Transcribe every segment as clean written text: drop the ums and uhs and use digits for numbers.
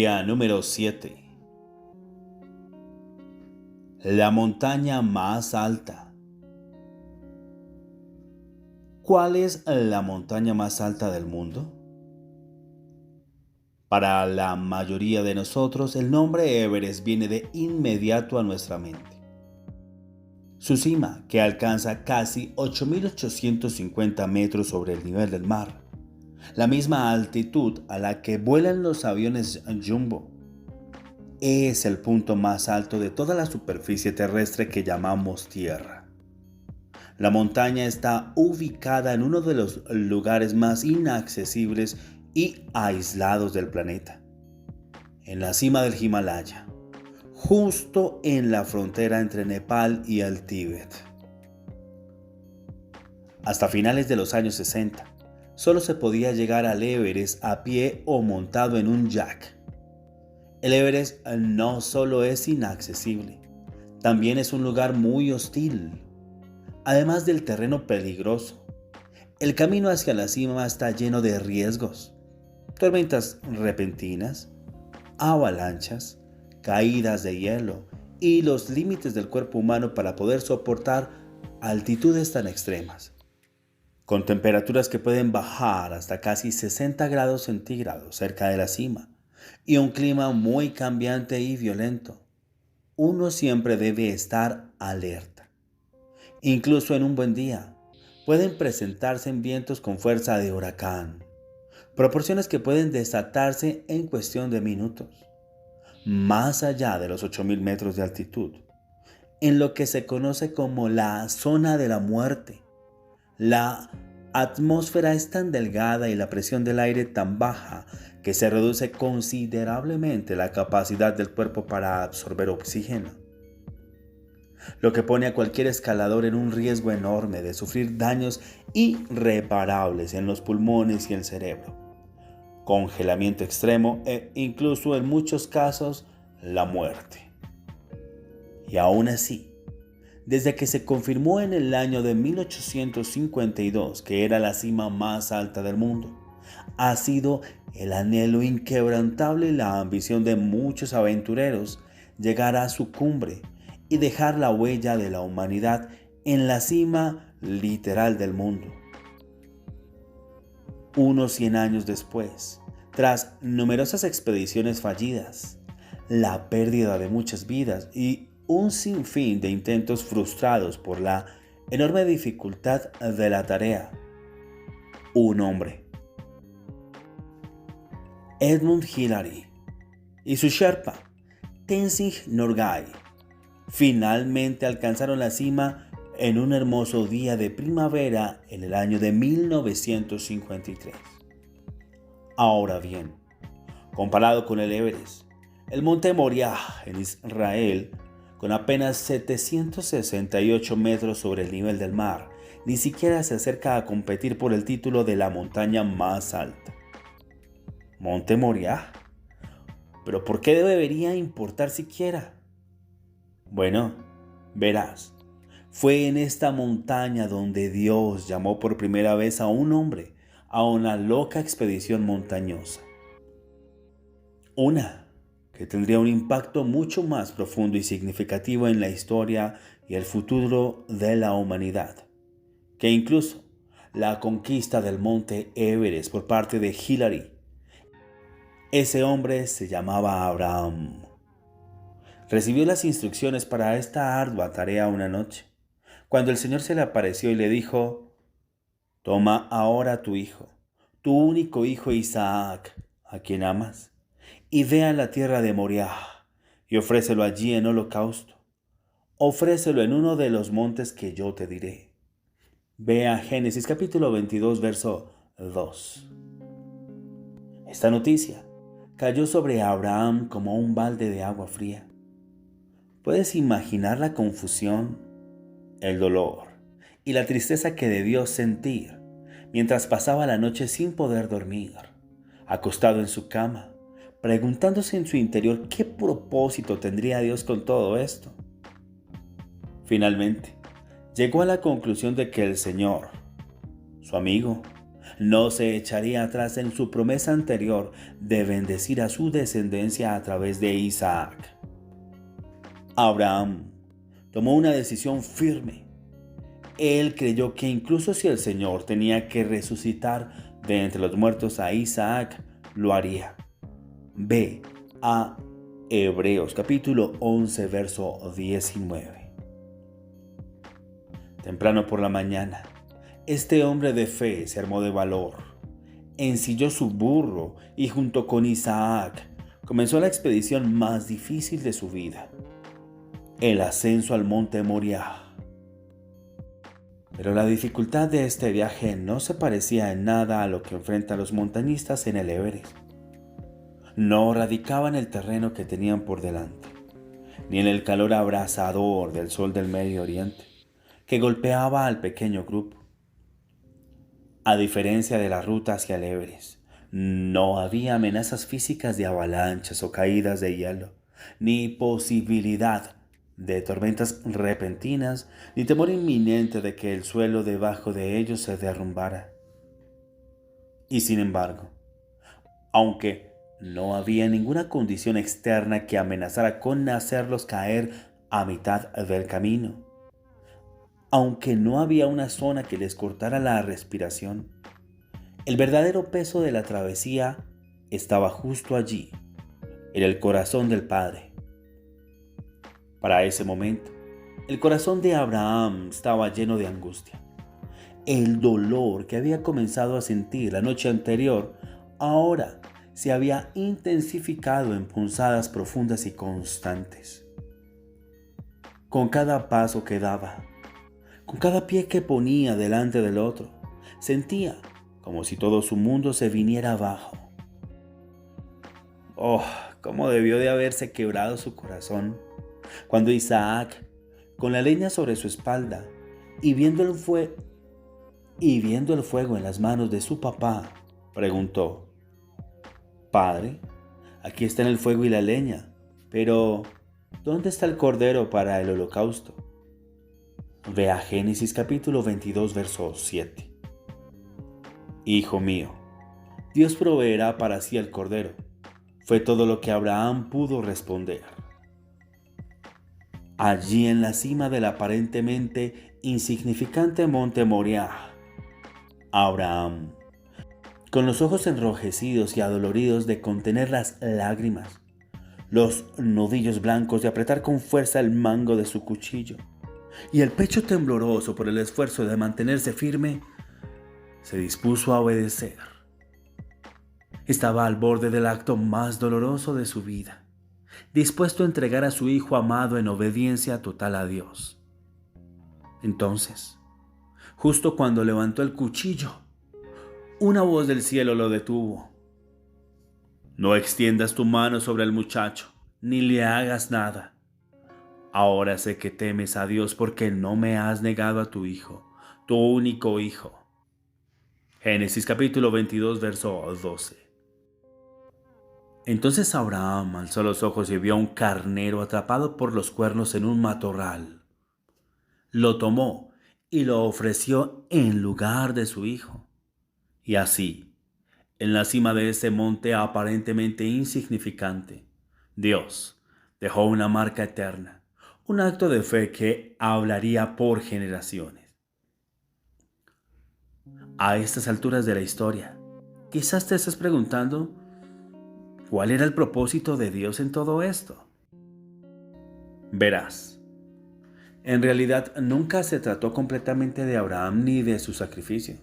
Día número 7. La montaña más alta. ¿Cuál es la montaña más alta del mundo? Para la mayoría de nosotros, el nombre Everest viene de inmediato a nuestra mente. Su cima, que alcanza casi 8.850 metros sobre el nivel del mar, la misma altitud a la que vuelan los aviones Jumbo, es el punto más alto de toda la superficie terrestre que llamamos Tierra. La montaña está ubicada en uno de los lugares más inaccesibles y aislados del planeta, en la cima del Himalaya, justo en la frontera entre Nepal y el Tíbet. Hasta finales de los años 60, solo se podía llegar al Everest a pie o montado en un jack. El Everest no solo es inaccesible, también es un lugar muy hostil. Además del terreno peligroso, el camino hacia la cima está lleno de riesgos: tormentas repentinas, avalanchas, caídas de hielo y los límites del cuerpo humano para poder soportar altitudes tan extremas, con temperaturas que pueden bajar hasta casi 60 grados centígrados cerca de la cima y un clima muy cambiante y violento. Uno siempre debe estar alerta. Incluso en un buen día, pueden presentarse vientos con fuerza de huracán, proporciones que pueden desatarse en cuestión de minutos, más allá de los 8.000 metros de altitud, en lo que se conoce como la zona de la muerte. La atmósfera es tan delgada y la presión del aire tan baja que se reduce considerablemente la capacidad del cuerpo para absorber oxígeno, lo que pone a cualquier escalador en un riesgo enorme de sufrir daños irreparables en los pulmones y el cerebro, congelamiento extremo e incluso en muchos casos la muerte. Y aún así, desde que se confirmó en el año de 1852 que era la cima más alta del mundo, ha sido el anhelo inquebrantable y la ambición de muchos aventureros llegar a su cumbre y dejar la huella de la humanidad en la cima literal del mundo. Unos 100 años después, tras numerosas expediciones fallidas, la pérdida de muchas vidas y un sinfín de intentos frustrados por la enorme dificultad de la tarea, un hombre, Edmund Hillary, y su Sherpa, Tenzing Norgay, finalmente alcanzaron la cima en un hermoso día de primavera en el año de 1953. Ahora bien, comparado con el Everest, el monte Moriah en Israel, con apenas 768 metros sobre el nivel del mar, ni siquiera se acerca a competir por el título de la montaña más alta. ¿Monte Moriah? ¿Pero por qué debería importar siquiera? Bueno, verás, fue en esta montaña donde Dios llamó por primera vez a un hombre a una loca expedición montañosa. Una que tendría un impacto mucho más profundo y significativo en la historia y el futuro de la humanidad, que incluso la conquista del monte Everest por parte de Hillary. Ese hombre se llamaba Abraham. Recibió las instrucciones para esta ardua tarea una noche, cuando el Señor se le apareció y le dijo: «Toma ahora a tu hijo, tu único hijo Isaac, a quien amas, y ve a la tierra de Moriah y ofrécelo allí en holocausto. Ofrécelo en uno de los montes que yo te diré». Ve a Génesis capítulo 22, verso 2. Esta noticia cayó sobre Abraham como un balde de agua fría. ¿Puedes imaginar la confusión, el dolor y la tristeza que debió sentir mientras pasaba la noche sin poder dormir, acostado en su cama, preguntándose en su interior qué propósito tendría Dios con todo esto? Finalmente, llegó a la conclusión de que el Señor, su amigo, No se echaría atrás en su promesa anterior de bendecir a su descendencia a través de Isaac. Abraham tomó una decisión firme. Él creyó que incluso si el Señor tenía que resucitar de entre los muertos a Isaac, lo haría. Ve a Hebreos capítulo 11, verso 19. Temprano por la mañana, este hombre de fe se armó de valor, ensilló su burro y junto con Isaac comenzó la expedición más difícil de su vida, el ascenso al monte Moriah. Pero la dificultad de este viaje no se parecía en nada a lo que enfrentan los montañistas en el Everest. No radicaba en el terreno que tenían por delante, ni en el calor abrasador del sol del Medio Oriente, que golpeaba al pequeño grupo. A diferencia de la ruta hacia el Everest, no había amenazas físicas de avalanchas o caídas de hielo, ni posibilidad de tormentas repentinas, ni temor inminente de que el suelo debajo de ellos se derrumbara. Y sin embargo, aunque no había ninguna condición externa que amenazara con hacerlos caer a mitad del camino, aunque no había una zona que les cortara la respiración, el verdadero peso de la travesía estaba justo allí, en el corazón del Padre. Para ese momento, el corazón de Abraham estaba lleno de angustia. El dolor que había comenzado a sentir la noche anterior ahora se había intensificado en punzadas profundas y constantes. Con cada paso que daba, con cada pie que ponía delante del otro, sentía como si todo su mundo se viniera abajo. Oh, cómo debió de haberse quebrado su corazón cuando Isaac, con la leña sobre su espalda y viendo el fuego en las manos de su papá, preguntó: «Padre, aquí están el fuego y la leña, pero ¿dónde está el cordero para el holocausto?». Ve a Génesis capítulo 22, verso 7. «Hijo mío, Dios proveerá para sí el cordero», fue todo lo que Abraham pudo responder. Allí en la cima del aparentemente insignificante monte Moriah, Abraham, con los ojos enrojecidos y adoloridos de contener las lágrimas, los nudillos blancos de apretar con fuerza el mango de su cuchillo, y el pecho tembloroso por el esfuerzo de mantenerse firme, se dispuso a obedecer. Estaba al borde del acto más doloroso de su vida, dispuesto a entregar a su hijo amado en obediencia total a Dios. Entonces, justo cuando levantó el cuchillo, una voz del cielo lo detuvo. «No extiendas tu mano sobre el muchacho, ni le hagas nada. Ahora sé que temes a Dios porque no me has negado a tu hijo, tu único hijo». Génesis capítulo 22, verso 12. Entonces Abraham alzó los ojos y vio a un carnero atrapado por los cuernos en un matorral. Lo tomó y lo ofreció en lugar de su hijo. Y así, en la cima de ese monte aparentemente insignificante, Dios dejó una marca eterna, un acto de fe que hablaría por generaciones. A estas alturas de la historia, quizás te estés preguntando, ¿cuál era el propósito de Dios en todo esto? Verás, en realidad nunca se trató completamente de Abraham ni de su sacrificio.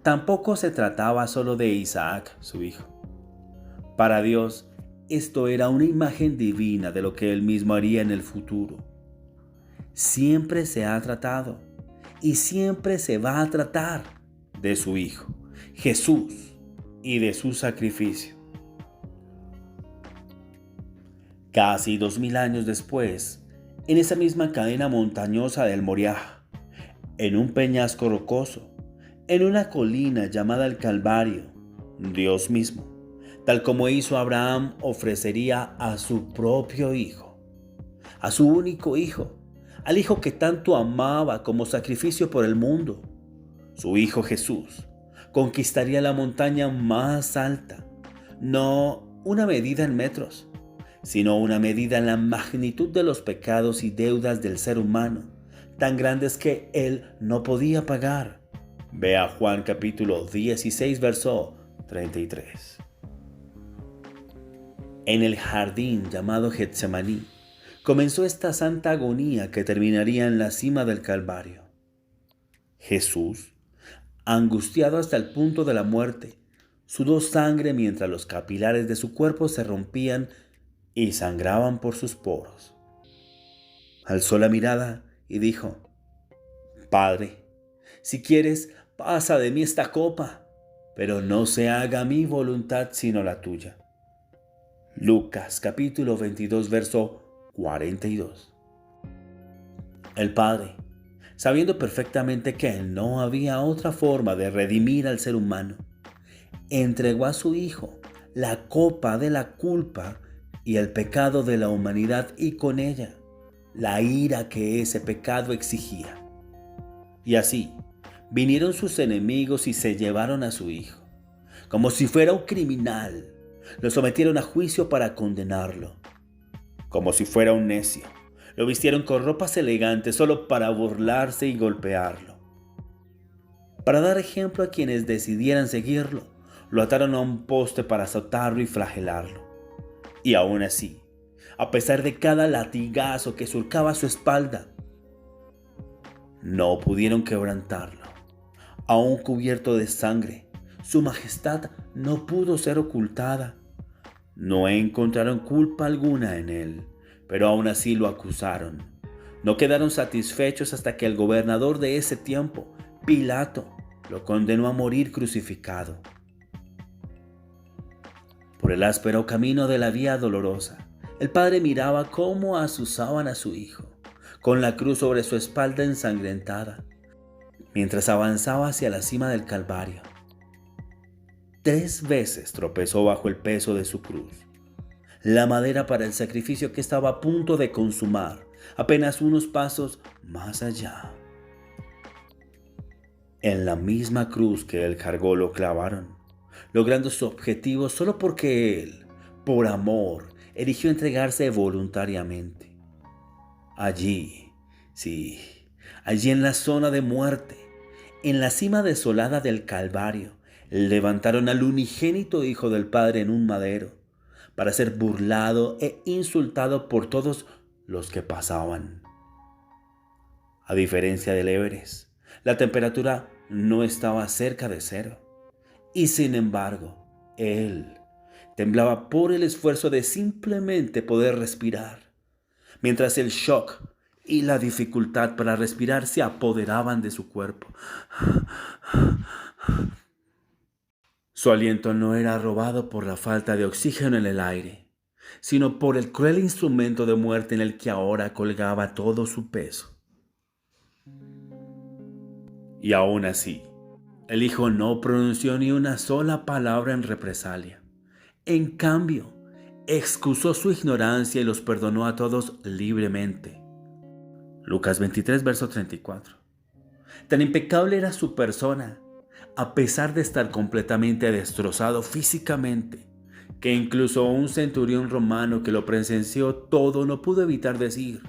Tampoco se trataba solo de Isaac, su hijo. Para Dios, esto era una imagen divina de lo que Él mismo haría en el futuro. Siempre se ha tratado y siempre se va a tratar de su Hijo, Jesús, y de su sacrificio. Casi 2000 años después, en esa misma cadena montañosa del Moriah, en un peñasco rocoso, en una colina llamada el Calvario, Dios mismo, tal como hizo Abraham, ofrecería a su propio hijo, a su único hijo, al hijo que tanto amaba como sacrificio por el mundo. su Hijo Jesús, conquistaría la montaña más alta, no una medida en metros, sino una medida en la magnitud de los pecados y deudas del ser humano, tan grandes que él no podía pagar. Vea Juan capítulo 16, verso 33. En el jardín llamado Getsemaní comenzó esta santa agonía que terminaría en la cima del Calvario. Jesús, angustiado hasta el punto de la muerte, sudó sangre mientras los capilares de su cuerpo se rompían y sangraban por sus poros. Alzó la mirada y dijo: Padre, si quieres, pasa de mí esta copa, pero no se haga mi voluntad sino la tuya. Lucas capítulo 22, verso 42. El Padre, sabiendo perfectamente que no había otra forma de redimir al ser humano, entregó a su Hijo la copa de la culpa y el pecado de la humanidad, y con ella la ira que ese pecado exigía. Y así vinieron sus enemigos y se llevaron a su Hijo. Como si fuera un criminal, lo sometieron a juicio para condenarlo. Como si fuera un necio, lo vistieron con ropas elegantes solo para burlarse y golpearlo. Para dar ejemplo a quienes decidieran seguirlo, lo ataron a un poste para azotarlo y flagelarlo. Y aún así, a pesar de cada latigazo que surcaba su espalda, no pudieron quebrantarlo. Aún cubierto de sangre, su majestad no pudo ser ocultada. No encontraron culpa alguna en él, pero aún así lo acusaron. No quedaron satisfechos hasta que el gobernador de ese tiempo, Pilato, lo condenó a morir crucificado. Por el áspero camino de la vía dolorosa, el padre miraba cómo azuzaban a su hijo, con la cruz sobre su espalda ensangrentada, mientras avanzaba hacia la cima del Calvario. 3 veces tropezó bajo el peso de su cruz. La madera para el sacrificio que estaba a punto de consumar, apenas unos pasos más allá. En la misma cruz que él cargó lo clavaron, logrando su objetivo solo porque él, por amor, eligió entregarse voluntariamente. Allí, sí, allí en la zona de muerte, en la cima desolada del Calvario, levantaron al unigénito Hijo del Padre en un madero, para ser burlado e insultado por todos los que pasaban. A diferencia del Everest, la temperatura no estaba cerca de 0. Y sin embargo, él temblaba por el esfuerzo de simplemente poder respirar, mientras el shock y la dificultad para respirar se apoderaban de su cuerpo. Su aliento no era robado por la falta de oxígeno en el aire, sino por el cruel instrumento de muerte en el que ahora colgaba todo su peso. Y aún así, el hijo no pronunció ni una sola palabra en represalia. En cambio, excusó su ignorancia y los perdonó a todos libremente. Lucas 23, verso 34. Tan impecable era su persona, a pesar de estar completamente destrozado físicamente, que incluso un centurión romano que lo presenció todo no pudo evitar decir: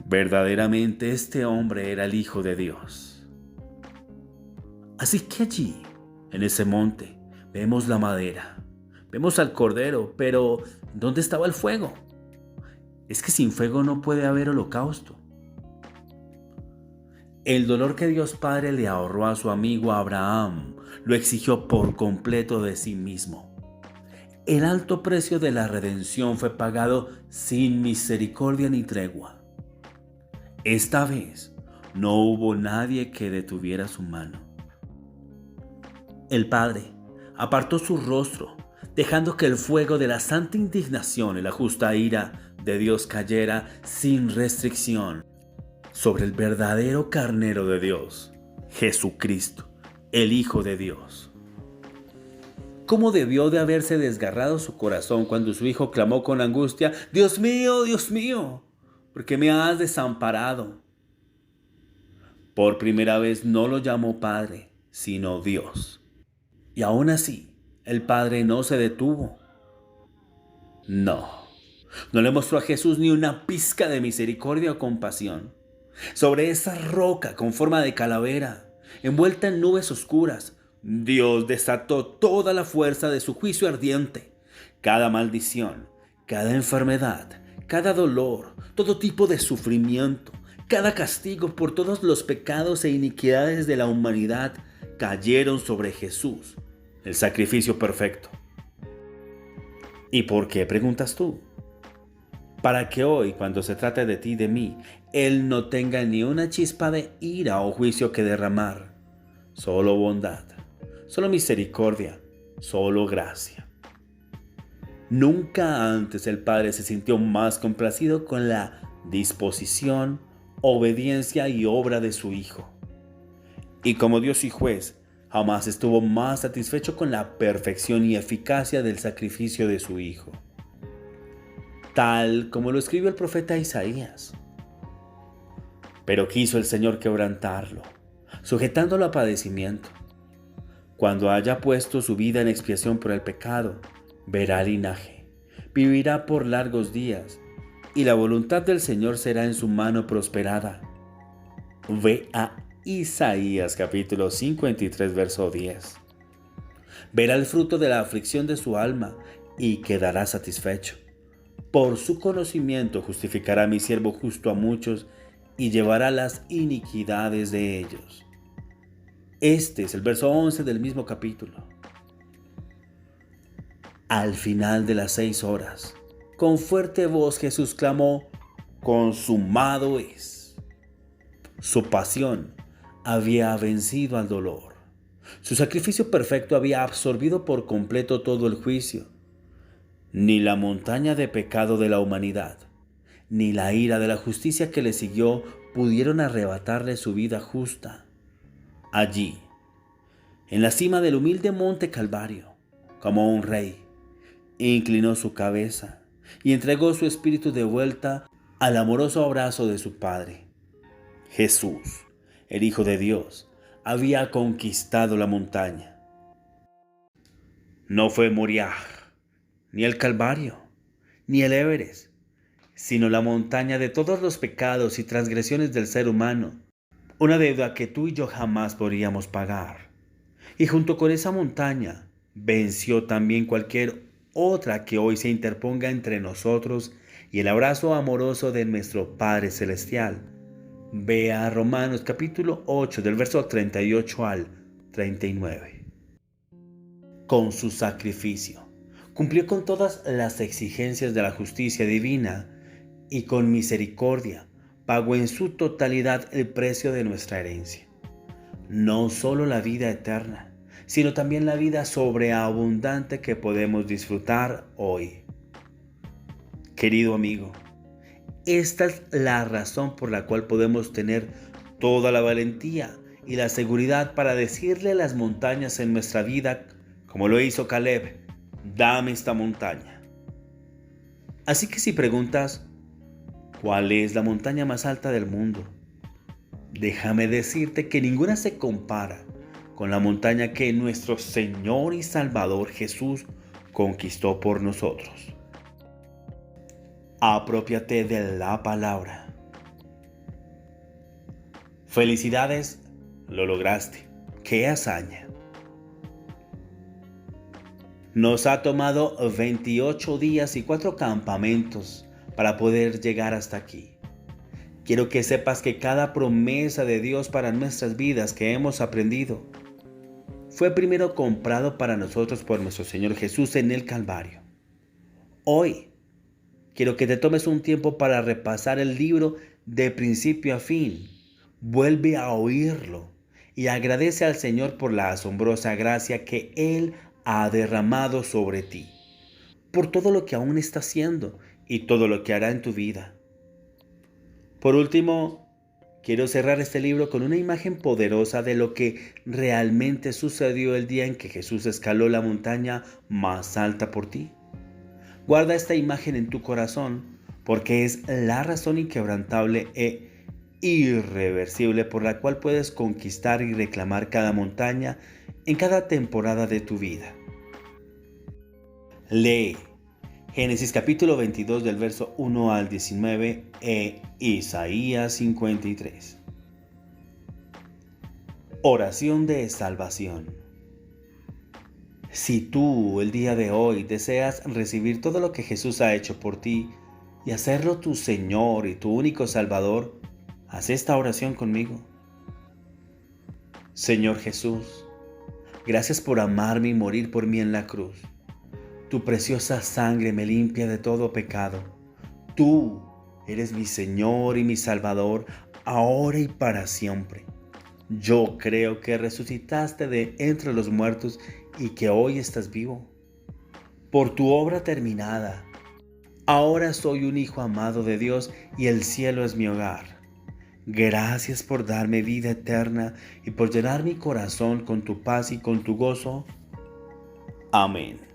verdaderamente este hombre era el Hijo de Dios. Así que allí, en ese monte, vemos la madera, vemos al Cordero, pero ¿dónde estaba el fuego? Es que sin fuego no puede haber holocausto. El dolor que Dios Padre le ahorró a su amigo Abraham lo exigió por completo de sí mismo. El alto precio de la redención fue pagado sin misericordia ni tregua. Esta vez no hubo nadie que detuviera su mano. El Padre apartó su rostro, dejando que el fuego de la santa indignación y la justa ira de Dios cayera sin restricción sobre el verdadero carnero de Dios, Jesucristo, el Hijo de Dios. ¿Cómo debió de haberse desgarrado su corazón cuando su hijo clamó con angustia: Dios mío, ¿por qué me has desamparado? Por primera vez no lo llamó Padre, sino Dios. Y aún así, el Padre no se detuvo. No le mostró a Jesús ni una pizca de misericordia o compasión. Sobre esa roca con forma de calavera, envuelta en nubes oscuras, Dios desató toda la fuerza de su juicio ardiente. Cada maldición, cada enfermedad, cada dolor, todo tipo de sufrimiento, cada castigo por todos los pecados e iniquidades de la humanidad cayeron sobre Jesús, el sacrificio perfecto. ¿Y por qué, preguntas tú? Para que hoy, cuando se trate de ti y de mí, Él no tenga ni una chispa de ira o juicio que derramar. Solo bondad, solo misericordia, solo gracia. Nunca antes el Padre se sintió más complacido con la disposición, obediencia y obra de su Hijo. Y como Dios y juez, jamás estuvo más satisfecho con la perfección y eficacia del sacrificio de su Hijo. Tal como lo escribió el profeta Isaías. Pero quiso el Señor quebrantarlo, sujetándolo a padecimiento. Cuando haya puesto su vida en expiación por el pecado, verá linaje, vivirá por largos días, y la voluntad del Señor será en su mano prosperada. Ve a Isaías capítulo 53, verso 10. Verá el fruto de la aflicción de su alma y quedará satisfecho. Por su conocimiento justificará a mi siervo justo a muchos y llevará las iniquidades de ellos. Este es el verso 11 del mismo capítulo. Al final de las 6 horas, con fuerte voz Jesús clamó: consumado es. Su pasión había vencido al dolor. Su sacrificio perfecto había absorbido por completo todo el juicio. Ni la montaña de pecado de la humanidad, ni la ira de la justicia que le siguió pudieron arrebatarle su vida justa. Allí, en la cima del humilde monte Calvario, como un rey, inclinó su cabeza y entregó su espíritu de vuelta al amoroso abrazo de su Padre. Jesús, el Hijo de Dios, había conquistado la montaña. No fue Moriah, ni el Calvario, ni el Everest, sino la montaña de todos los pecados y transgresiones del ser humano, una deuda que tú y yo jamás podríamos pagar. Y junto con esa montaña, venció también cualquier otra que hoy se interponga entre nosotros y el abrazo amoroso de nuestro Padre Celestial. Ve a Romanos capítulo 8 del verso 38 al 39. Con su sacrificio, cumplió con todas las exigencias de la justicia divina y con misericordia pagó en su totalidad el precio de nuestra herencia. No solo la vida eterna, sino también la vida sobreabundante que podemos disfrutar hoy. Querido amigo, esta es la razón por la cual podemos tener toda la valentía y la seguridad para decirle a las montañas en nuestra vida, como lo hizo Caleb: dame esta montaña. Así que si preguntas, ¿cuál es la montaña más alta del mundo? Déjame decirte que ninguna se compara con la montaña que nuestro Señor y Salvador Jesús conquistó por nosotros. Aprópiate de la palabra. Felicidades, lo lograste. ¡Qué hazaña! Nos ha tomado 28 días y 4 campamentos para poder llegar hasta aquí. Quiero que sepas que cada promesa de Dios para nuestras vidas que hemos aprendido fue primero comprado para nosotros por nuestro Señor Jesús en el Calvario. Hoy quiero que te tomes un tiempo para repasar el libro de principio a fin. Vuelve a oírlo y agradece al Señor por la asombrosa gracia que Él ha derramado sobre ti, por todo lo que aún está haciendo y todo lo que hará en tu vida. Por último, quiero cerrar este libro con una imagen poderosa de lo que realmente sucedió el día en que Jesús escaló la montaña más alta por ti. Guarda esta imagen en tu corazón porque es la razón inquebrantable e irreversible por la cual puedes conquistar y reclamar cada montaña en cada temporada de tu vida. Lee Génesis capítulo 22 del verso 1 al 19 e Isaías 53. Oración de salvación. Si tú el día de hoy deseas recibir todo lo que Jesús ha hecho por ti y hacerlo tu Señor y tu único Salvador, haz esta oración conmigo. Señor Jesús, gracias por amarme y morir por mí en la cruz. Tu preciosa sangre me limpia de todo pecado. Tú eres mi Señor y mi Salvador, ahora y para siempre. Yo creo que resucitaste de entre los muertos y que hoy estás vivo. Por tu obra terminada, ahora soy un hijo amado de Dios y el cielo es mi hogar. Gracias por darme vida eterna y por llenar mi corazón con tu paz y con tu gozo. Amén.